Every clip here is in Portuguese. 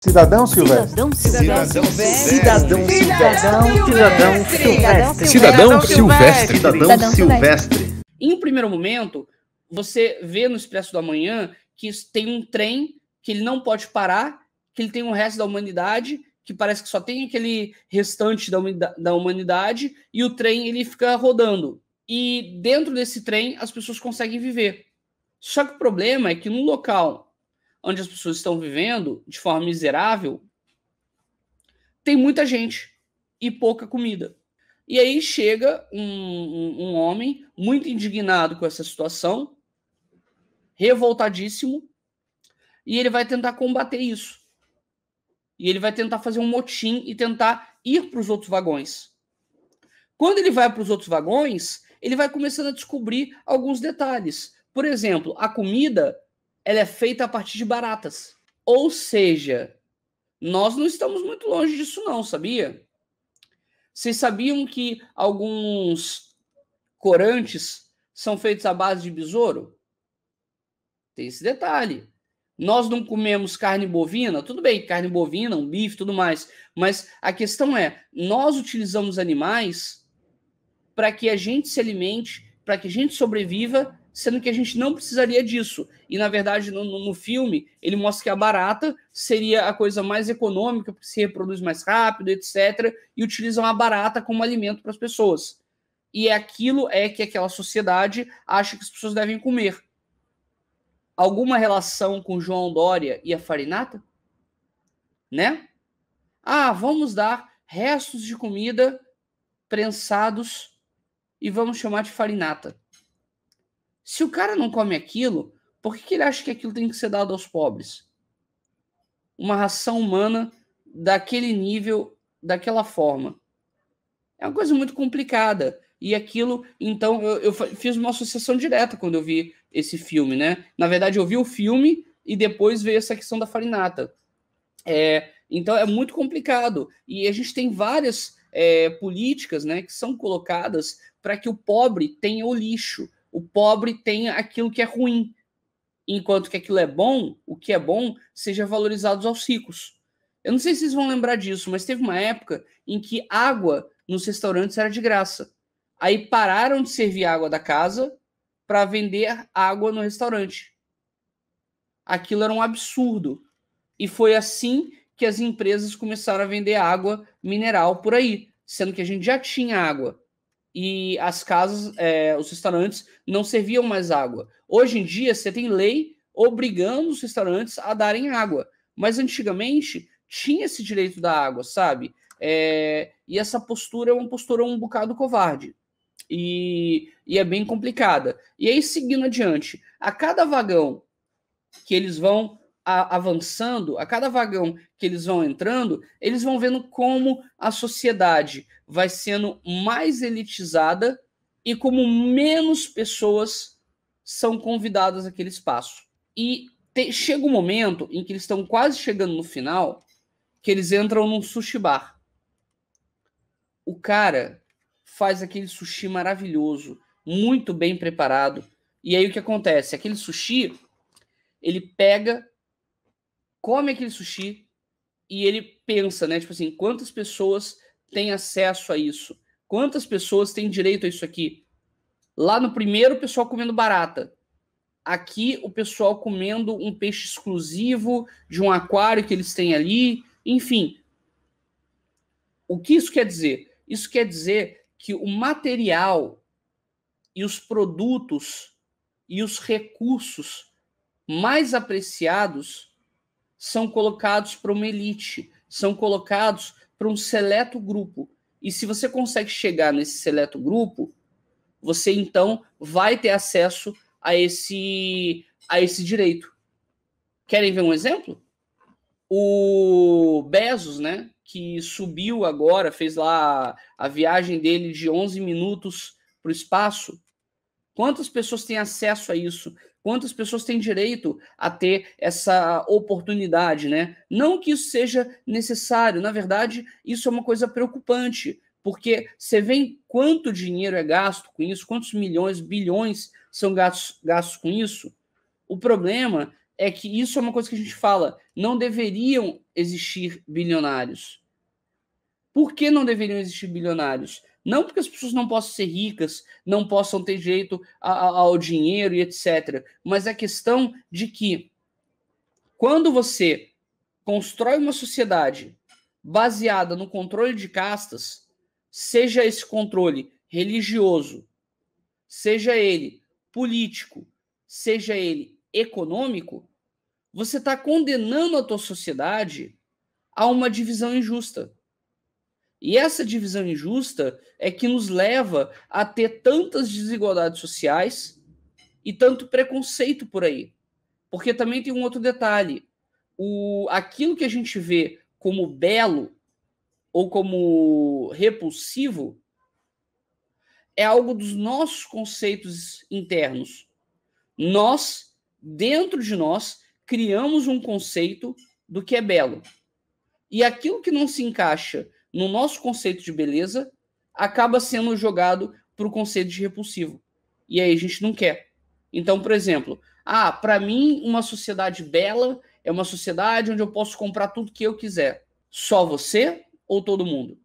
Cidadão Silvestre. Cidadão Silvestre. Em um primeiro momento, você vê no Expresso da Manhã que tem um trem que ele não pode parar, que ele tem o resto da humanidade, que parece que só tem aquele restante da humanidade, e o trem ele fica rodando. E dentro desse trem as pessoas conseguem viver. Só que o problema é que no local onde as pessoas estão vivendo de forma miserável, tem muita gente e pouca comida. E aí chega um homem muito indignado com essa situação, revoltadíssimo, e ele vai tentar combater isso. E ele vai tentar fazer um motim e tentar ir para os outros vagões. Quando ele vai para os outros vagões, ele vai começando a descobrir alguns detalhes. Por exemplo, a comida ela é feita a partir de baratas. Ou seja, nós não estamos muito longe disso não, sabia? Vocês sabiam que alguns corantes são feitos à base de besouro? Tem esse detalhe. Nós não comemos carne bovina, tudo bem, carne bovina, um bife, tudo mais, mas a questão é, nós utilizamos animais para que a gente se alimente, para que a gente sobreviva, sendo que a gente não precisaria disso. E, na verdade, no filme, ele mostra que a barata seria a coisa mais econômica, porque se reproduz mais rápido, etc., e utilizam a barata como alimento para as pessoas. E aquilo é que aquela sociedade acha que as pessoas devem comer. Alguma relação com João Dória e a farinata? Né? Ah, vamos dar restos de comida prensados e vamos chamar de farinata. Se o cara não come aquilo, por que ele acha que aquilo tem que ser dado aos pobres? Uma ração humana daquele nível, daquela forma. É uma coisa muito complicada. E aquilo, então, eu fiz uma associação direta quando eu vi esse filme, né? Na verdade, eu vi o filme e depois veio essa questão da farinata. Então, é muito complicado. E a gente tem várias políticas, né, que são colocadas para que o pobre tenha o lixo. O pobre tenha aquilo que é ruim, enquanto que aquilo é bom, o que é bom, seja valorizado aos ricos. Eu não sei se vocês vão lembrar disso, mas teve uma época em que água nos restaurantes era de graça. Aí pararam de servir água da casa para vender água no restaurante. Aquilo era um absurdo. E foi assim que as empresas começaram a vender água mineral por aí, sendo que a gente já tinha água. E as casas, os restaurantes não serviam mais água. Hoje em dia, você tem lei obrigando os restaurantes a darem água. Mas antigamente, tinha esse direito da água, sabe? E essa postura é uma postura um bocado covarde. E é bem complicada. E aí, seguindo adiante, a cada vagão que eles vão avançando, a cada vagão que eles vão entrando, eles vão vendo como a sociedade vai sendo mais elitizada e como menos pessoas são convidadas àquele espaço. E chega um momento em que eles estão quase chegando no final, que eles entram num sushi bar. O cara faz aquele sushi maravilhoso, muito bem preparado. E aí o que acontece? Aquele sushi, ele pega, come aquele sushi e ele pensa, né? Tipo assim, quantas pessoas têm acesso a isso? Quantas pessoas têm direito a isso aqui? Lá no primeiro, o pessoal comendo barata. Aqui, o pessoal comendo um peixe exclusivo de um aquário que eles têm ali. Enfim. O que isso quer dizer? Isso quer dizer que o material e os produtos e os recursos mais apreciados são colocados para uma elite, são colocados para um seleto grupo. E se você consegue chegar nesse seleto grupo, você então vai ter acesso a esse direito. Querem ver um exemplo? O Bezos, né, que subiu agora, fez lá a viagem dele de 11 minutos para o espaço. Quantas pessoas têm acesso a isso? Quantas pessoas têm direito a ter essa oportunidade, né? Não que isso seja necessário, na verdade, isso é uma coisa preocupante, porque você vê quanto dinheiro é gasto com isso, quantos milhões, bilhões são gastos com isso. O problema é que isso é uma coisa que a gente fala, não deveriam existir bilionários. Por que não deveriam existir bilionários? Não porque as pessoas não possam ser ricas, não possam ter direito ao dinheiro e etc. Mas a questão de que quando você constrói uma sociedade baseada no controle de castas, seja esse controle religioso, seja ele político, seja ele econômico, você está condenando a tua sociedade a uma divisão injusta. E essa divisão injusta é que nos leva a ter tantas desigualdades sociais e tanto preconceito por aí. Porque também tem um outro detalhe. Aquilo que a gente vê como belo ou como repulsivo é algo dos nossos conceitos internos. Nós, dentro de nós, criamos um conceito do que é belo. E aquilo que não se encaixa no nosso conceito de beleza acaba sendo jogado para o conceito de repulsivo. E aí a gente não quer. Então, por exemplo, para mim, uma sociedade bela é uma sociedade onde eu posso comprar tudo que eu quiser. Só você ou todo mundo?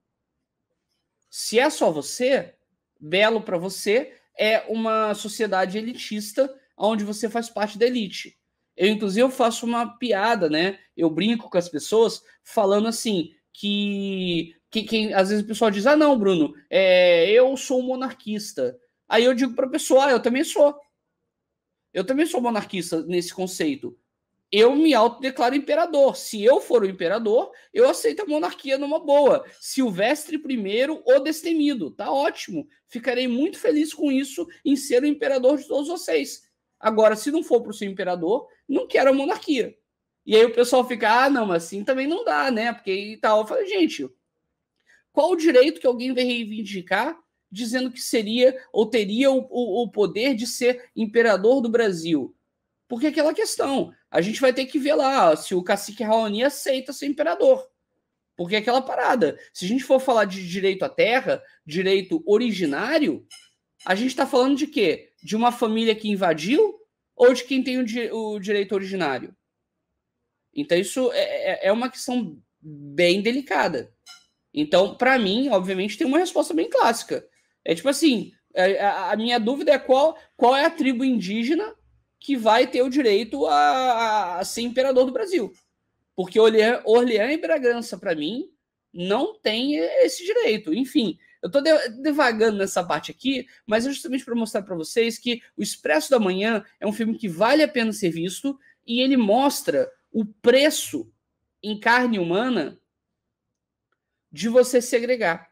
Se é só você, belo para você é uma sociedade elitista onde você faz parte da elite. Eu, inclusive, eu faço uma piada, né? Eu brinco com as pessoas falando assim, que às vezes o pessoal diz, não, Bruno, eu sou um monarquista. Aí eu digo para a pessoa, eu também sou. Eu também sou monarquista nesse conceito. Eu me autodeclaro imperador. Se eu for o imperador, eu aceito a monarquia numa boa. Silvestre I, o destemido. Tá ótimo. Ficarei muito feliz com isso, em ser o imperador de todos vocês. Agora, se não for para o seu imperador, não quero a monarquia. E aí o pessoal fica, não, mas assim também não dá, né? Porque e tal. Eu falei, gente, qual o direito que alguém vai reivindicar dizendo que seria ou teria o poder de ser imperador do Brasil? Porque aquela questão, a gente vai ter que ver lá se o cacique Raoni aceita ser imperador. Porque aquela parada, se a gente for falar de direito à terra, direito originário, a gente está falando de quê? De uma família que invadiu ou de quem tem o direito originário? Então isso é uma questão bem delicada. Então, para mim, obviamente, tem uma resposta bem clássica. É tipo assim, a minha dúvida é qual é a tribo indígena que vai ter o direito a ser imperador do Brasil. Porque Orleans e Bragança, para mim, não tem esse direito. Enfim, eu estou devagando nessa parte aqui, mas é justamente para mostrar para vocês que O Expresso da Manhã é um filme que vale a pena ser visto e ele mostra o preço em carne humana de você segregar.